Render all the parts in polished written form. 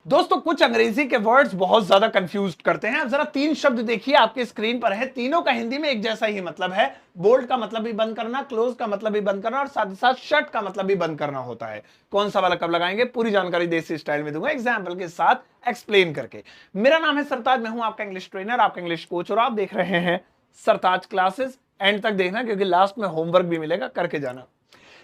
दोस्तों कुछ अंग्रेजी के वर्ड्स बहुत ज्यादा कंफ्यूज करते हैं। अब जरा तीन शब्द देखिए आपके स्क्रीन पर है, तीनों का हिंदी में एक जैसा ही मतलब है। बोल्ट का मतलब भी बंद करना, क्लोज का मतलब भी बंद करना और साथ ही साथ शट का मतलब भी बंद करना होता है। कौन सा वाला कब लगाएंगे, पूरी जानकारी देसी स्टाइल में दूंगा, एग्जाम्पल के साथ एक्सप्लेन करके। मेरा नाम है सरताज, मैं हूं आपका इंग्लिश ट्रेनर, आपका इंग्लिश कोच, और आप देख रहे हैं सरताज क्लासेस। एंड तक देखना क्योंकि लास्ट में होमवर्क भी मिलेगा, करके जाना।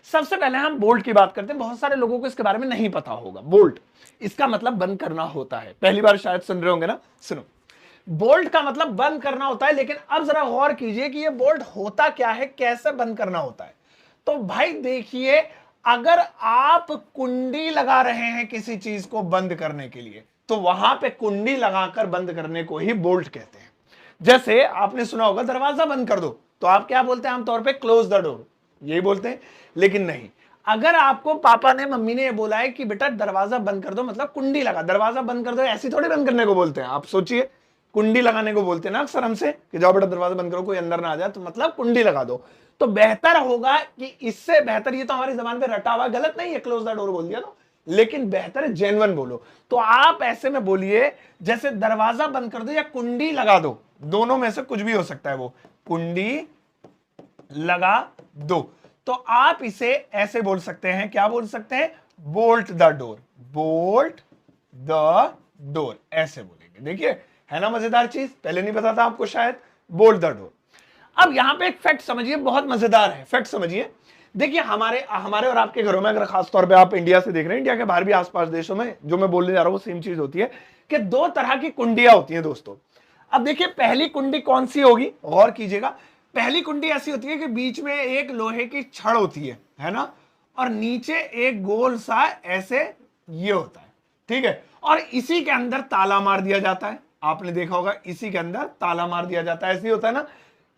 सबसे पहले हम बोल्ट की बात करते हैं। बहुत सारे लोगों को इसके बारे में नहीं पता होगा। बोल्ट, इसका मतलब बंद करना होता है। पहली बार शायद सुन रहे होंगे ना, सुनो। बोल्ट का मतलब बंद करना होता है, लेकिन अब जरा गौर कीजिए कि ये बोल्ट होता क्या है, कैसे बंद करना होता है। तो भाई देखिए, अगर आप कुंडी लगा रहे हैं किसी चीज को बंद करने के लिए, तो वहां पे कुंडी लगाकर बंद करने को ही बोल्ट कहते हैं। जैसे आपने सुना होगा दरवाजा बंद कर दो, तो आप क्या बोलते हैं आमतौर पे, क्लोज द डोर, यही बोलते हैं। लेकिन नहीं, अगर आपको पापा ने, मम्मी ने ये बोला है कि बेटा दरवाजा बंद कर दो, मतलब कुंडी लगा, दरवाजा बंद कर दो, ऐसी थोड़ी बंद करने को बोलते हैं। आप सोचिए, कुंडी लगाने को बोलते हैं ना अक्सर हमसे कि जाओ बेटा दरवाजा बंद करो, कोई अंदर ना आ जाए, तो मतलब कुंडी लगा दो। तो बेहतर होगा कि इससे बेहतर, ये तो हमारी जबान पे रटा हुआ, गलत नहीं है, क्लोज द डोर बोल दिया तो, लेकिन बेहतर है जेन्युइन बोलो। तो आप ऐसे में बोलिए जैसे दरवाजा बंद कर दो या कुंडी लगा दो, दोनों में से कुछ भी हो सकता है, वो कुंडी लगा दो। तो आप इसे ऐसे बोल सकते हैं, क्या बोल सकते हैं, bolt the door, bolt the door, ऐसे बोलेंगे। देखिए है ना मजेदार चीज, पहले नहीं पता था आपको शायद, बोल्ट द डोर। अब यहां पे एक फैक्ट समझिए, बहुत मजेदार है, फैक्ट समझिए। देखिए हमारे हमारे और आपके घरों में, अगर खासतौर पे आप इंडिया से देख रहे हैं, इंडिया के बाहर भी आसपास देशों में जो मैं बोलने जा रहा हूं वो सेम चीज होती है कि दो तरह की कुंडियां होती हैं दोस्तों। अब देखिए पहली कुंडी कौन सी होगी, गौर कीजिएगा। पहली कुंडी ऐसी होती है कि बीच में एक लोहे की छड़ होती है ना, और नीचे एक गोल सा ऐसे ये होता है, ठीक है, और इसी के अंदर ताला मार दिया जाता है। आपने देखा होगा, इसी के अंदर ताला मार दिया जाता है, ऐसे होता है ना।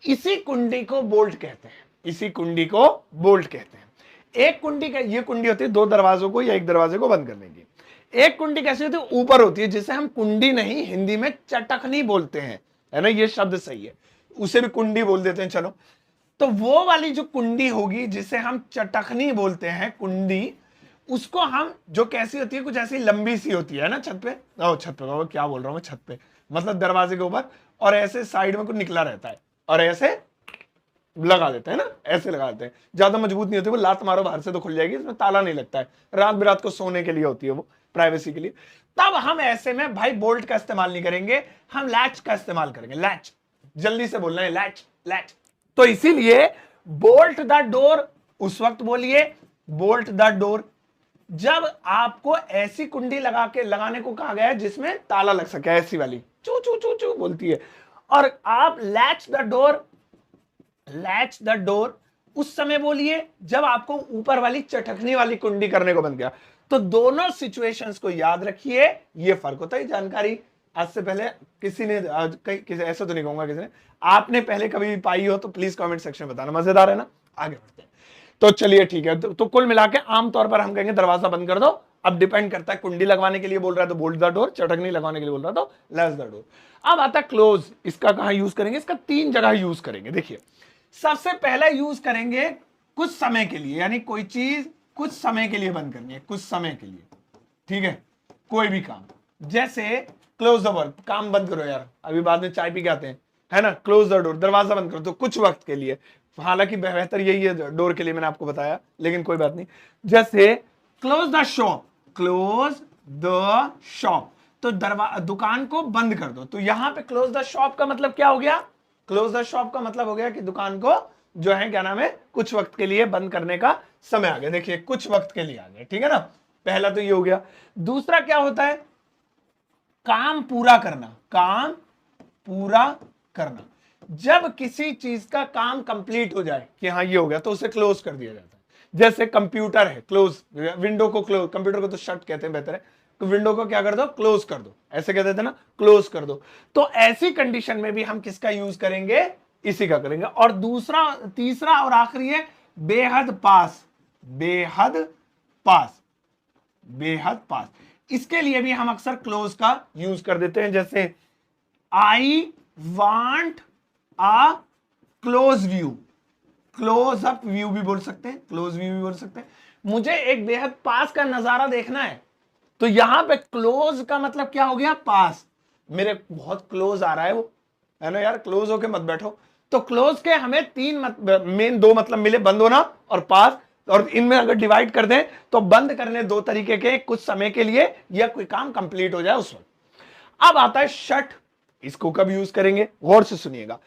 इसी कुंडी को बोल्ट कहते हैं, इसी कुंडी को बोल्ट कहते हैं। एक कुंडी का, ये कुंडी होती है दो दरवाजों को या एक दरवाजे को बंद करने की। एक कुंडी कैसी होती है, ऊपर होती है, जिसे हम कुंडी नहीं, हिंदी में चटखनी बोलते हैं, है ना, ये शब्द सही है, उसे भी कुंडी बोल देते हैं, चलो। तो वो वाली जो कुंडी होगी जिसे हम चटखनी बोलते हैं, कुंडी, उसको हम, जो कैसी होती है, कुछ ऐसी लंबी सी होती है ना, छत पे, छत पे क्या बोल रहा हूं मैं, छत पे मतलब दरवाजे के ऊपर, और ऐसे साइड में कुछ निकला रहता है और ऐसे लगा देते हैं ना, ऐसे लगा देते हैं। ज्यादा मजबूत नहीं होती वो, लात मारो बाहर से तो खुल जाएगी, इसमें ताला नहीं लगता है, रात बिरात को सोने के लिए होती है वो, प्राइवेसी के लिए। तब हम ऐसे में भाई बोल्ट का इस्तेमाल नहीं करेंगे, हम लैच का इस्तेमाल करेंगे, लैच, जल्दी से बोलना है, लैच लैच। तो इसीलिए बोल्ट द डोर उस वक्त बोलिए, बोल्ट द डोर जब आपको ऐसी कुंडी लगाने को कहा गया है जिसमें ताला लग सके, ऐसी वाली चू चू चू चू बोलती है। और आप latch the door, latch the door उस समय बोलिए जब आपको ऊपर वाली चटखनी वाली कुंडी करने को बन गया। तो दोनों सिचुएशंस को याद रखिए, ये फर्क होता है। जानकारी आज से पहले किसी ने किसी ऐसा तो नहीं कहूंगा, किसी ने, आपने पहले कभी भी पाई हो तो प्लीज कमेंट सेक्शन में बताना। मजेदार है ना, आगे बढ़ते हैं। तो चलिए ठीक है, तो कुल मिला के आमतौर पर हम कहेंगे दरवाजा बंद कर दो। अब डिपेंड करता है, कुंडी लगवाने के लिए बोल रहा है तो बोल्ट द डोर, चटखनी लगवाने के लिए बोल रहा है तो लैच द डोर। अब आता है क्लोज, इसका कहां यूज करेंगे, इसका तीन जगह यूज करेंगे। देखिए सबसे पहले यूज करेंगे कुछ समय के लिए, यानी कोई चीज कुछ समय के लिए बंद करनी है, कुछ समय के लिए, ठीक है, कोई भी काम, जैसे क्लोज द वर्क, काम बंद करो यार, अभी बाद में चाय पी के आते हैं, है ना, क्लोज द डोर, दरवाजा बंद करो, तो कुछ वक्त के लिए। हालांकि बेहतर यही है डोर के लिए, मैंने आपको बताया, लेकिन कोई बात नहीं। जैसे close the shop, close the shop, तो दुकान को बंद कर दो। तो यहां पे क्लोज द शॉप का मतलब क्या हो गया, क्लोज द शॉप का मतलब हो गया कि दुकान को जो है, क्या नाम है, कुछ वक्त के लिए बंद करने का समय आ गया। देखिए कुछ वक्त के लिए आ गया, ठीक है ना, पहला तो ये हो गया। दूसरा क्या होता है, काम पूरा करना, काम पूरा करना। जब किसी चीज का काम कंप्लीट हो जाए कि हाँ ये हो गया, तो उसे क्लोज कर दिया जाता है। जैसे कंप्यूटर है, क्लोज, विंडो को क्लोज, कंप्यूटर को तो शट कहते हैं, बेहतर है, तो विंडो को क्या कर दो, क्लोज कर दो, ऐसे कहते थे ना, क्लोज कर दो। तो ऐसी कंडीशन में भी हम किसका यूज करेंगे, इसी का करेंगे। और दूसरा, तीसरा और आखिरी है बेहद पास, बेहद पास, बेहद पास। इसके लिए भी हम अक्सर क्लोज का यूज कर देते हैं। जैसे I want a close view, close up view भी बोल सकते हैं, क्लोज व्यू भी बोल सकते हैं। मुझे एक बेहद पास का नजारा देखना है, तो यहां पे क्लोज का मतलब क्या हो गया, पास। मेरे बहुत क्लोज आ रहा है वो, है ना यार, क्लोज होके मत बैठो। तो क्लोज के हमें मेन दो मतलब मिले, बंद होना और पास। और इनमें अगर डिवाइड कर दें तो बंद करने दो तरीके के, कुछ समय के लिए या कोई काम कंप्लीट हो जाए उसमें। अब आता है शट। इसको कब यूज करेंगे, गौर से सुनिएगा।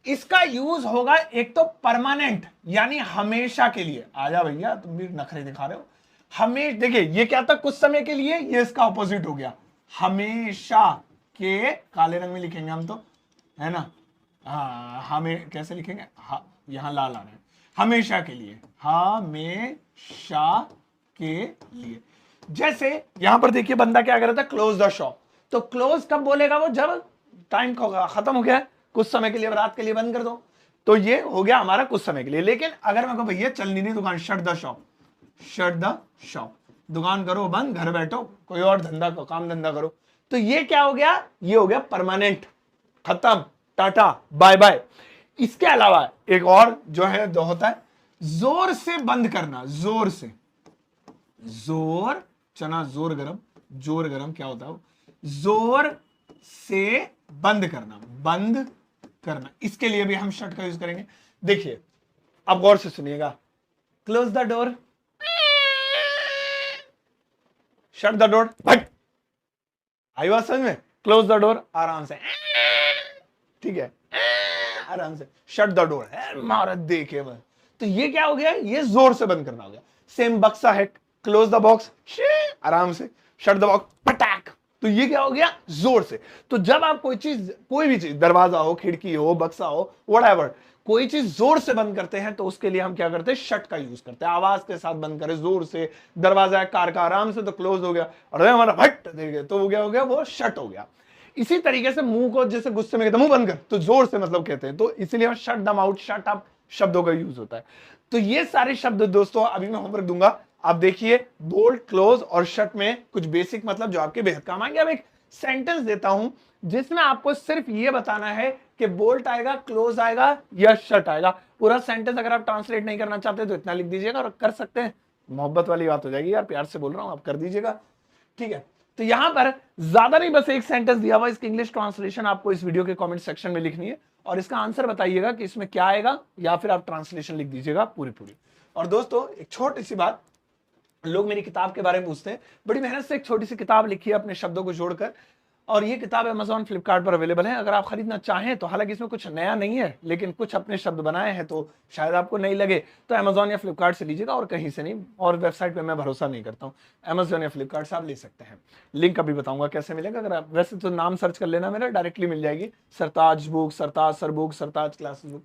इसका यूज होगा एक तो परमानेंट, यानी हमेशा के लिए। आजा भैया, तुम भी नखरे दिखा रहे हो। हमेशा, देखिए ये क्या था, कुछ समय के लिए, ये इसका ऑपोजिट हो गया। हमेशा के, काले रंग में लिखेंगे हम तो, है ना। हाँ, हमें कैसे लिखेंगे, यहां लाल आ रहा है। हमेशा के लिए, हमेशा के लिए। जैसे यहां पर देखिए बंदा क्या कर रहा था, क्लोज द शॉप। तो क्लोज कब बोलेगा वो, जब टाइम खत्म हो गया, कुछ समय के लिए, रात के लिए बंद कर दो। तो ये हो गया हमारा कुछ समय के लिए। लेकिन अगर मैं कहूं भैया चलनी नहीं दुकान, shut the shop, shut the shop, दुकान करो बंद, घर बैठो, कोई और धंधा को काम धंधा करो। तो ये क्या हो गया, ये हो गया परमानेंट, खत्म, टाटा बाय बाय। इसके अलावा एक और जो है दो होता है, जोर से बंद करना, जोर से, जोर चना जोर गरम, जोर गरम क्या होता है, जोर से बंद करना, बंद करना। इसके लिए भी हम शट का यूज करेंगे। देखिए अब गौर से सुनिएगा, close the door, shut the door, आई बात समझ में, क्लोज द डोर आराम से, ठीक है, आराम से, शट द डोर है मारा देखे बस। तो ये क्या हो गया, ये जोर से बंद करना हो गया। सेम बक्सा है, क्लोज द बॉक्स, आराम से, शट द बॉक्स, पटाक। तो ये क्या हो गया, जोर से। तो जब आप कोई चीज, कोई भी चीज, दरवाजा हो, खिड़की हो, बक्सा हो, व्हाटएवर, कोई चीज जोर से बंद करते हैं तो उसके लिए हम क्या करते हैं, शट का यूज करते हैं। आवाज के साथ बंद करें जोर से, दरवाजा है कार का, आराम से, तो क्लोज हो गया। और हमारा फट देखिए तो हो गया वो शट हो गया। इसी तरीके से मुंह को जैसे गुस्से में कहते हैं मुंह बंद कर, तो जोर से मतलब कहते हैं, तो इसीलिए हम shut the mouth, shut up शब्दों का यूज होता है। तो ये सारे शब्द दोस्तों अभी मैं होमवर्क दूंगा, आप देखिए बोल्ड, क्लोज और शट में कुछ बेसिक मतलब जो आपके बेहद काम आएंगे। अब एक सेंटेंस देता हूं जिसमें आपको सिर्फ ये बताना है कि बोल्ट आएगा, क्लोज आएगा या शट आएगा। पूरा सेंटेंस अगर आप ट्रांसलेट नहीं करना चाहते तो इतना लिख दीजिएगा, और कर सकते हैं, मोहब्बत वाली बात हो जाएगी यार, प्यार से बोल रहा हूं, आप कर दीजिएगा, ठीक है। तो यहां पर ज्यादा नहीं, बस एक सेंटेंस दिया हुआ, इसकी इंग्लिश ट्रांसलेशन आपको इस वीडियो के कमेंट सेक्शन में लिखनी है, और इसका आंसर बताइएगा कि इसमें क्या आएगा, या फिर आप ट्रांसलेशन लिख दीजिएगा पूरी पूरी। और दोस्तों एक छोटी सी बात, लोग मेरी किताब के बारे में पूछते हैं, बड़ी मेहनत से एक छोटी सी किताब लिखी है अपने शब्दों को जोड़कर, और ये किताब अमेजॉन फ्लिपकार्ट पर अवेलेबल है। अगर आप खरीदना चाहें तो, हालांकि इसमें कुछ नया नहीं है लेकिन कुछ अपने शब्द बनाए हैं तो शायद आपको नहीं लगे, तो अमेजॉन या फ्लिपकार्ट से लीजिएगा, और कहीं से नहीं, और वेबसाइट पे मैं भरोसा नहीं करता हूँ। अमेजॉन या फ्लिपकार्ट से आप ले सकते हैं। लिंक अभी बताऊंगा कैसे मिलेगा। अगर आप, वैसे तो नाम सर्च कर लेना मेरा, डायरेक्टली मिल जाएगी, सरताज बुक, सरताज सर बुक, सरताज क्लासेस बुक।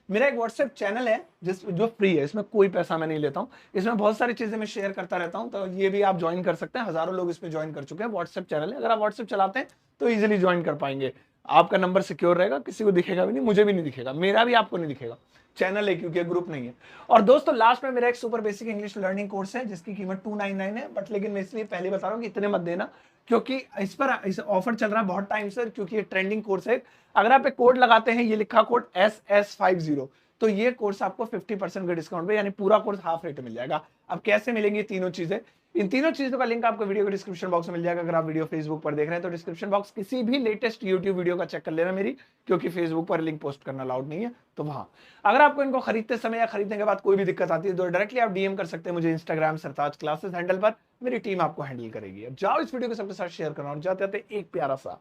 मेरा एक व्हाट्सएप चैनल है जो फ्री है, इसमें कोई पैसा मैं नहीं लेता हूँ, इसमें बहुत सारी चीजें मैं शेयर करता रहता हूँ, तो ये भी आप ज्वाइन कर सकते हैं। हजारों लोग इसमें ज्वाइन कर चुके हैं। व्हाट्सएप चैनल है, अगर आप व्हाट्सएप चलाते हैं तो इजीली ज्वाइन कर पाएंगे। आपका नंबर सिक्योर रहेगा, किसी को दिखेगा भी नहीं, मुझे भी नहीं दिखेगा, मेरा भी आपको नहीं दिखेगा, चैनल है क्योंकि ग्रुप नहीं है। और दोस्तों लास्ट में मेरा एक super basic English learning course है जिसकी कीमत 299 है, बट लेकिन मैं इसलिए पहले बता रहा हूँ कि इतने मत देना, क्योंकि इस ऑफर चल रहा है बहुत टाइम से, क्योंकि ये ट्रेंडिंग कोर्स है। अगर आप एक कोड लगाते हैं, ये लिखा कोड SS50, तो ये कोर्स आपको 50% का डिस्काउंट पे, यानी पूरा कोर्स हाफ रेट में मिल जाएगा। अब कैसे मिलेंगी तीनों चीजें, इन तीनों चीजों का लिंक आपको वीडियो के डिस्क्रिप्शन बॉक्स में मिल जाएगा। अगर आप वीडियो फेसबुक पर देख रहे हैं तो डिस्क्रिप्शन बॉक्स किसी भी लेटेस्ट यूट्यूब वीडियो का चेक कर लेना मेरी, क्योंकि फेसबुक पर लिंक पोस्ट करना अलाउड नहीं है, तो वहां। अगर आपको इनको खरीदते समय या खरीदने के बाद कोई भी दिक्कत आती है तो डायरेक्टली आप डीएम कर सकते हैं मुझे इंस्टाग्राम सरताज क्लासेस हैंडल पर, मेरी टीम आपको हैंडल करेगी। अब जाओ इस वीडियो को सबके साथ शेयर करना, और जाते जाते एक प्यारा सा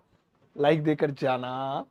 लाइक देकर जाना।